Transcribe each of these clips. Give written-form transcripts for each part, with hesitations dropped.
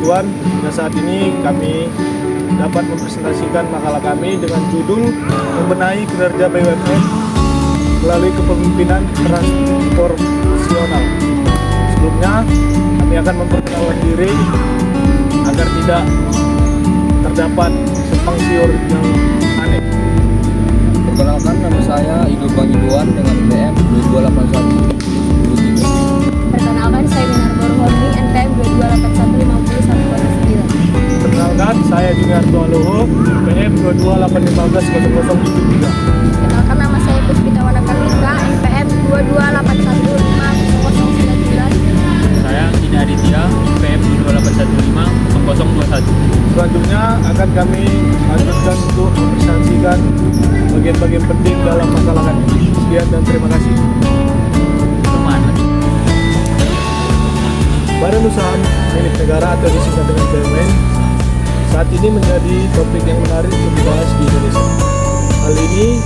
Tuhan, dan saat ini kami dapat mempresentasikan makalah kami dengan judul Membenahi Kinerja BUMN melalui Kepemimpinan Transformasional. Sebelumnya, kami akan memperkenalkan diri agar tidak terdapat simpang siur yang aneh. Perkenalkan, nama saya Idul Bangiduan dengan NPM 2281. Perkenalkan, saya Winardo Rohoni, NPM 22815019. Perkenalkan, saya Junior Tualuho, NPM 22855073. Perkenalkan, nama saya Puspita Wanakamika, NPM 22815099. Saya Dini Aditya, PM 2815-0021. Selanjutnya akan kami lanjutkan untuk mempresentasikan bagian-bagian penting dalam makalah kami. Sekian dan terima kasih. Kemana? Badan Usaha Milik Negara atau disingkat dengan BUMN saat ini menjadi topik yang menarik untuk dibahas di Indonesia. Hal ini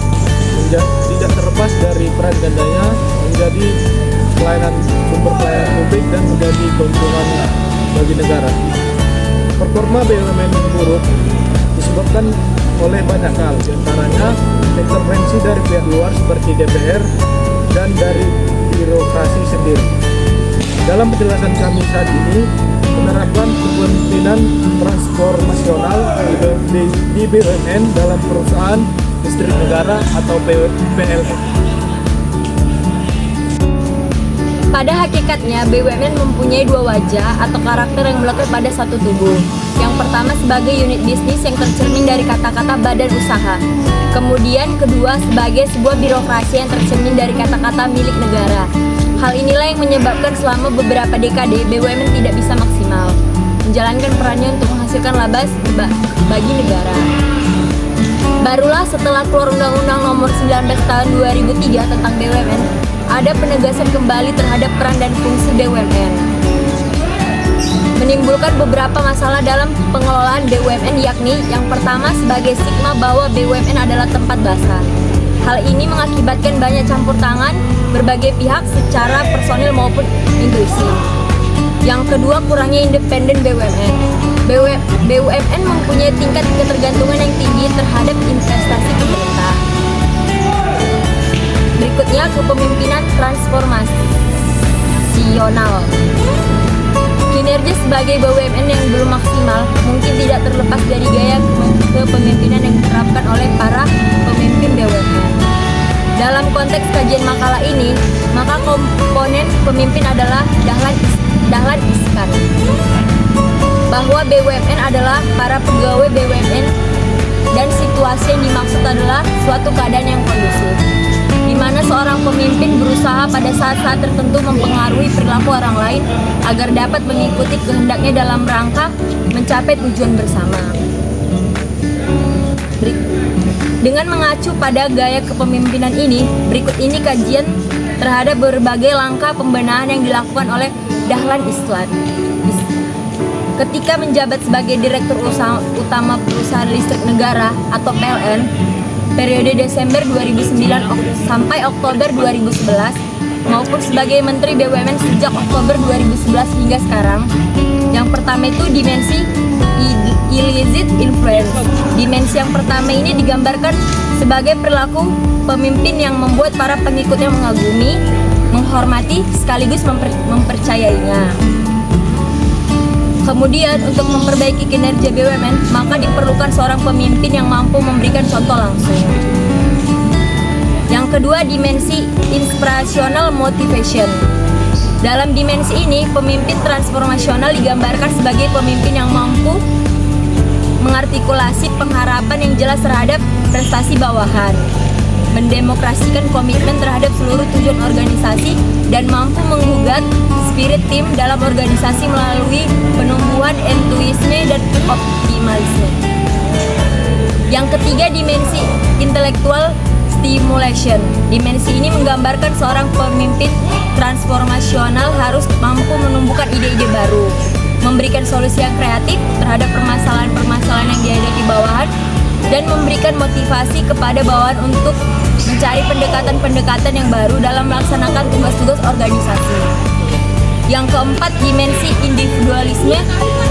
tidak terlepas dari peran gandanya menjadi pelayanan sumber pelayanan publik dan menjadi keuntungan bagi negara. Performa BUMN yang buruk disebabkan oleh banyak hal, diantaranya intervensi dari pihak luar seperti DPR dan dari birokrasi sendiri. Dalam penjelasan kami saat ini, menerapkan kepemimpinan transformasional di BUMN dalam perusahaan listrik negara atau PLN. Pada hakikatnya, BUMN mempunyai dua wajah atau karakter yang melekat pada satu tubuh. Yang pertama sebagai unit bisnis yang tercermin dari kata-kata badan usaha. Kemudian kedua sebagai sebuah birokrasi yang tercermin dari kata-kata milik negara. Hal inilah yang menyebabkan selama beberapa dekade BUMN tidak bisa maksimal menjalankan perannya untuk menghasilkan laba bagi negara. Barulah setelah keluar Undang-Undang Nomor 19 Tahun 2003 tentang BUMN, ada penegasan kembali terhadap peran dan fungsi BUMN. Menimbulkan beberapa masalah dalam pengelolaan BUMN, yakni yang pertama sebagai stigma bahwa BUMN adalah tempat basah. Hal ini mengakibatkan banyak campur tangan berbagai pihak secara personil maupun industri. Yang kedua, kurangnya independen BUMN. BUMN mempunyai tingkat ketergantungan yang tinggi terhadap investasi pemerintah. Berikutnya, kepemimpinan transformasional. Kinerja sebagai BUMN yang belum maksimal mungkin tidak terlepas dari gaya kepemimpinan yang diterapkan oleh para pemimpin BUMN. Dalam konteks kajian makalah ini, maka komponen pemimpin adalah Dahlan Iskan, bahwa BUMN adalah para pegawai BUMN dan situasi yang dimaksud adalah suatu keadaan yang kondusif, di mana seorang pemimpin berusaha pada saat-saat tertentu mempengaruhi perilaku orang lain agar dapat mengikuti kehendaknya dalam rangka mencapai tujuan bersama. Dengan mengacu pada gaya kepemimpinan ini, berikut ini kajian terhadap berbagai langkah pembenahan yang dilakukan oleh Dahlan Iskan ketika menjabat sebagai Direktur Utama Perusahaan Listrik Negara atau PLN periode Desember 2009 sampai Oktober 2011 maupun sebagai Menteri BUMN sejak Oktober 2011 hingga sekarang. Yang pertama itu dimensi illicit influence. Dimensi yang pertama ini digambarkan sebagai perilaku pemimpin yang membuat para pengikutnya mengagumi, menghormati, sekaligus mempercayainya. Kemudian untuk memperbaiki kinerja BUMN, maka diperlukan seorang pemimpin yang mampu memberikan contoh langsung. Yang kedua, dimensi inspirational motivation. Dalam dimensi ini, pemimpin transformasional digambarkan sebagai pemimpin yang mampu mengartikulasi pengharapan yang jelas terhadap prestasi bawahan, mendemokrasikan komitmen terhadap seluruh tujuan organisasi, dan mampu menggugat spirit tim dalam organisasi melalui penumbuhan entusiasme dan optimalisme. Yang ketiga, dimensi intellectual stimulation. Dimensi ini menggambarkan seorang pemimpin transformasional harus mampu menumbuhkan ide-ide baru, memberikan solusi yang kreatif terhadap permasalahan-permasalahan yang dihadapi bawahan, dan memberikan motivasi kepada bawahan untuk mencari pendekatan-pendekatan yang baru dalam melaksanakan tugas-tugas organisasi. Yang keempat, dimensi individualisme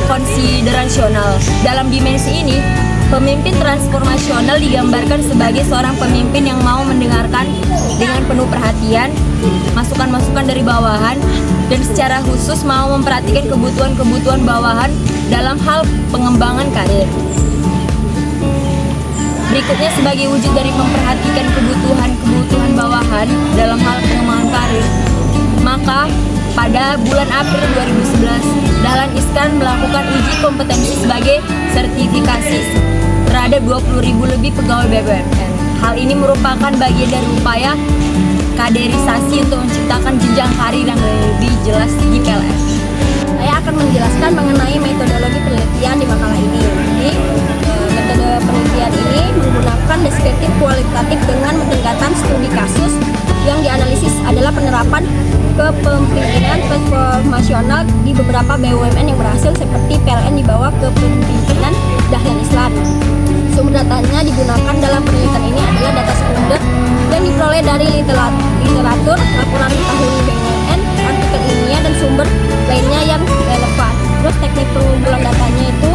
konsiderasional. Dalam dimensi ini, pemimpin transformasional digambarkan sebagai seorang pemimpin yang mau mendengarkan dengan penuh perhatian masukan-masukan dari bawahan dan secara khusus mau memperhatikan kebutuhan-kebutuhan bawahan dalam hal pengembangan karir. Berikutnya, sebagai wujud dari memperhatikan kebutuhan-kebutuhan bawahan dalam hal pengembangan karir, maka pada bulan April 2011, Dahlan Iskan melakukan uji kompetensi sebagai sertifikasi terhadap 20.000 lebih pegawai BUMN. Hal ini merupakan bagian dari upaya kaderisasi untuk menciptakan jenjang karir yang lebih jelas di PLN. Saya akan menjelaskan mengenai metodologi penelitian di makalah ini. Jadi, metode penelitian ini menggunakan deskriptif kualitatif dengan pendekatan studi kasus. Yang dianalisis adalah penerapan kepemimpinan transformasional di beberapa BUMN yang berhasil seperti PLN di bawah kepemimpinan Dahlan Iskan. Sumber datanya digunakan dalam penelitian ini adalah data sekunder yang diperoleh dari literatur, laporan tahun BUMN, artikel ilmiah, dan sumber lainnya yang relevan. Terus teknik pengumpulan datanya itu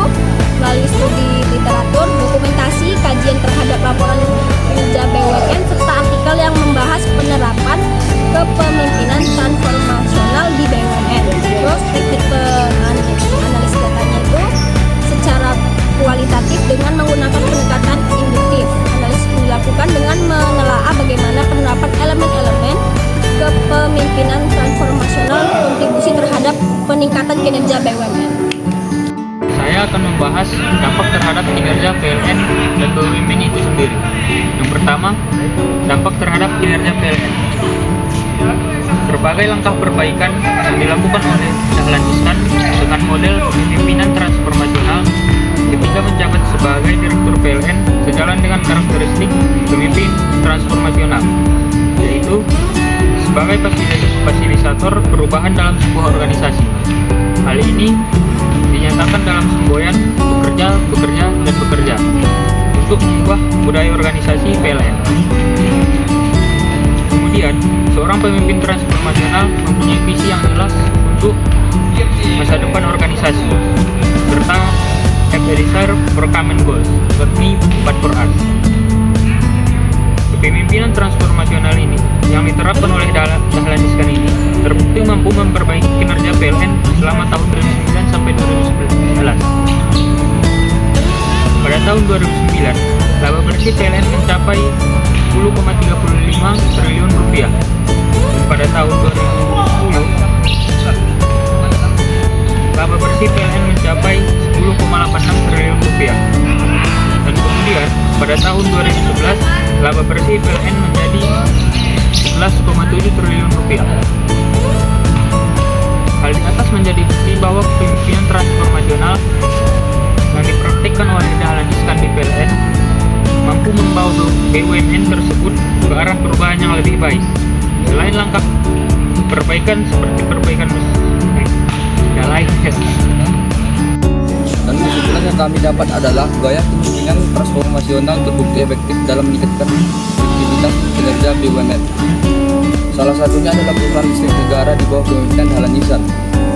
melalui studi literatur, dokumentasi, kajian terhadap laporan kinerja BUMN, serta artikel yang membahas penerapan kepemimpinan transformasional di BUMN. Terus teknik analisis datanya itu secara kualitatif dengan menggunakan pendekatan induktif. Analisis dilakukan dengan menelaah bagaimana penerapan elemen-elemen kepemimpinan transformasional kontribusi terhadap peningkatan kinerja BUMN. Saya akan membahas dampak terhadap kinerja PLN dan BUMN itu sendiri. Yang pertama, dampak terhadap kinerja PLN. Berbagai langkah perbaikan yang dilakukan oleh Dahlan Iskan dengan model kepemimpinan transformasional ketika menjabat sebagai Direktur PLN sejalan dengan karakteristik pemimpin transformasional, yaitu sebagai fasilitator perubahan dalam sebuah organisasi. Hal ini dinyatakan dalam semboyan bekerja, dan bekerja untuk mengubah budaya organisasi PLN. Kemudian, seorang pemimpin transformasional mempunyai visi yang jelas untuk masa depan organisasi, serta have a desire for common goals, not me, but for us. Kepemimpinan transformasional ini yang diterapkan oleh Dahlan Iskan ini terbukti mampu memperbaiki kinerja PLN selama tahun 2009 sampai 2011. Pada tahun 2009, laba bersih PLN mencapai 10,35 triliun rupiah. Dan pada tahun 2010, laba bersih PLN mencapai 10,86 triliun rupiah. Dan kemudian pada tahun 2011, laba bersih PLN menjadi 11,7 triliun rupiah. Hal di atas menjadi bukti bahwa kepemimpinan transformasional yang dipraktikkan oleh Dahlan Iskan di PLN mampu membawa BUMN tersebut ke arah perubahan yang lebih baik. Selain langkah perbaikan seperti perbaikan yang lain. Dan kesimpulan yang kami dapat adalah gaya kepemimpinan transformasional terbukti efektif dalam meningkatkan efektivitas kinerja BUMN. Salah satunya adalah perusahaan listrik negara di bawah kepemimpinan Dahlan Iskan.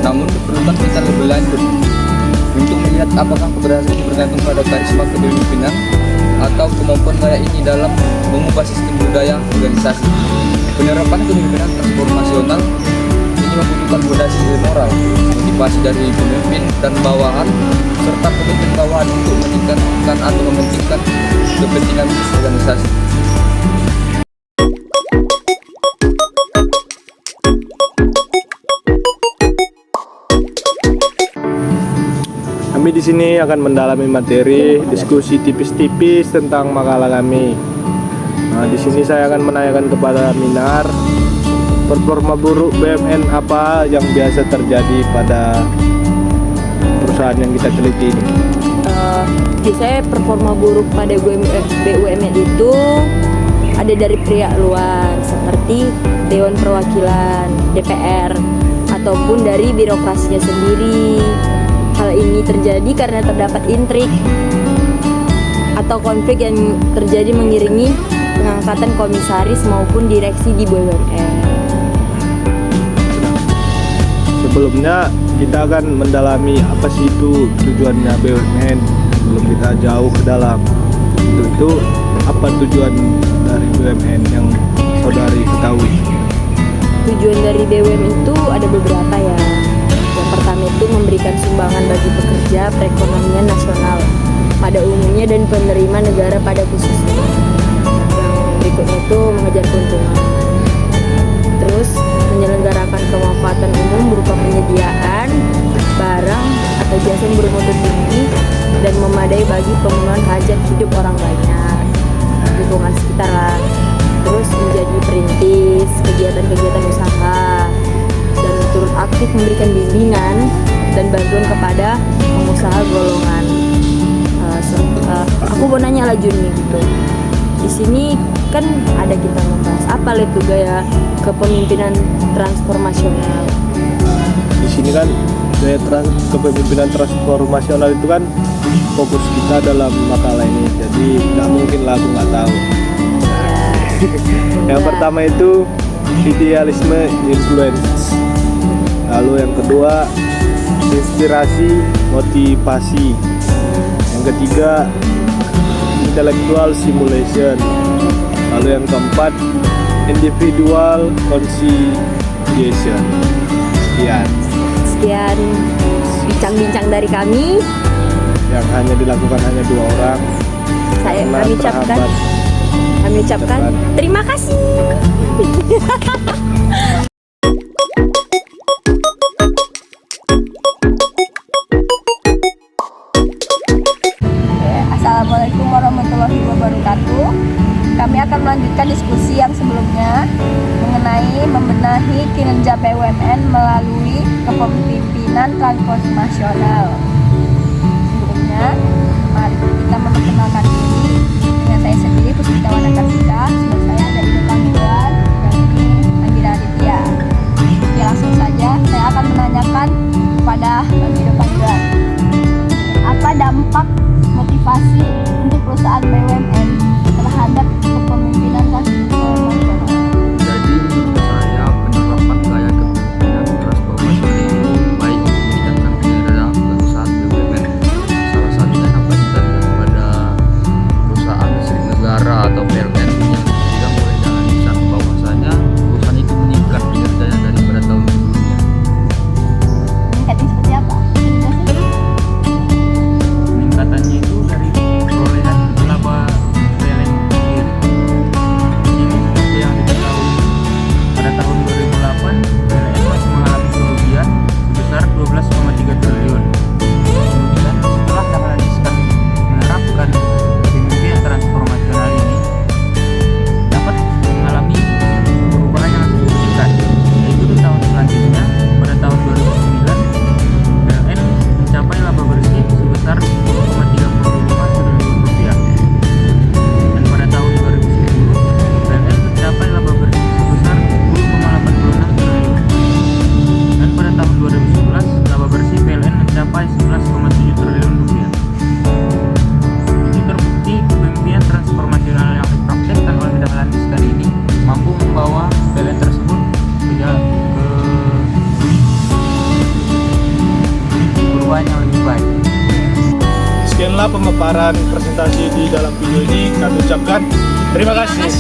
Namun diperlukan kita lebih lanjut untuk melihat apakah keberhasilan bergantung pada karisma kepemimpinan atau kemampuan gaya ini dalam mengubah sistem budaya organisasi. Penerapan kepemimpinan transformasional ini membutuhkan fondasi moral, motivasi dari pemimpin dan bawahan, serta pemimpin bawahan untuk meningkatkan atau mementingkan kepentingan organisasi. Kami di sini akan mendalami materi diskusi tipis-tipis tentang makalah kami. Nah, di sini saya akan menanyakan kepada Minar, performa buruk BUMN apa yang biasa terjadi pada perusahaan yang kita teliti ini? Biasanya performa buruk pada BUMN itu ada dari pihak luar seperti Dewan Perwakilan, DPR, ataupun dari birokrasinya sendiri. Hal ini terjadi karena terdapat intrik atau konflik yang terjadi mengiringi pengangkatan komisaris maupun direksi di BUMN. sebelumnya kita akan mendalami apa sih itu tujuannya BUMN sebelum kita jauh ke dalam. Untuk itu apa tujuan dari BUMN yang saudari ketahui? Tujuan dari BUMN itu ada beberapa ya. Yang pertama itu memberikan sumbangan bagi pekerja perekonomian nasional pada umumnya dan penerima negara pada khususnya. Yang berikutnya itu mengejar keuntungan. Terus menyelenggarakan kemanfaatan umum berupa penyediaan barang atau jasa yang bermutu tinggi dan memadai bagi pemenuhan hajat hidup orang banyak, lingkungan sekitar lah. Terus menjadi perintis kegiatan-kegiatan usaha dan turut aktif memberikan bimbingan dan bantuan kepada pengusaha golongan. Aku mau nanya lah Jun nih gitu. Di sini kan ada kita membahas apa itu gaya kepemimpinan transformasional. Di sini kan gaya kepemimpinan transformasional itu kan fokus kita dalam makalah ini, jadi nggak mungkin lah aku nggak tahu. Yang pertama itu idealisme influence, lalu yang kedua inspirasi motivasi, yang ketiga intellectual simulation, lalu yang keempat individual conciliation. Sekian bincang-bincang dari kami. Yang hanya dilakukan hanya 2 orang. Kami ucapkan terima kasih. Assalamualaikum warahmatullahi wabarakatuh. Kami akan melanjutkan diskusi yang sebelumnya mengenai membenahi kinerja BUMN melalui kepemimpinan transformasional. Sebelumnya, mari kita memperkenalkan diri. Dengan saya sendiri, Puspita Wana Kartika. Sudah saya dari Panggilan dan ini Nabila Aditya. Oke, langsung saja saya akan menanyakan kepada Nabila Panggilan. Apa dampak motivasi untuk perusahaan BUMN terhadap kepemimpinan transformasional? Jadi menurut saya penerapan gaya kepemimpinan transformasional itu baik untuk meningkatkan kinerja perusahaan BUMN. Salah satunya dapat kita lihat pada perusahaan listrik negara atau PLN yang dipegang oleh Dahlan Iskan, bahwasanya perusahaan itu meningkat kinerjanya daripada tahun sebelumnya. Meningkatnya seperti apa? Peningkatannya itu dari perolehan laba PLN sendiri. Ini seperti yang diketahui, pada tahun 2008 PLN masih mengalami kerugian sebesar 12,3 triliun. Kemudian setelah Dahlan Iskan menerapkan kepemimpinan transformasional ini, dapat mengalami perubahan yang signifikan, yaitu di tahun selanjutnya pada tahun 2009 PLN mencapai laba bersih sebesar 10,35 triliun rupiah, dan pada tahun 2010 PLN mencapai laba bersih sebesar 10,86 triliun, dan pada tahun 2011 laba bersih PLN mencapai 11,7 triliun rupiah. Ini terbukti kepemimpinan transformasional yang dipraktekkan oleh Dahlan Iskan ini mampu membawa PLN tersebut ke perubahan yang lebih baik. Sekianlah pemaparan presentasi di dalam video ini. Kami ucapkan terima kasih.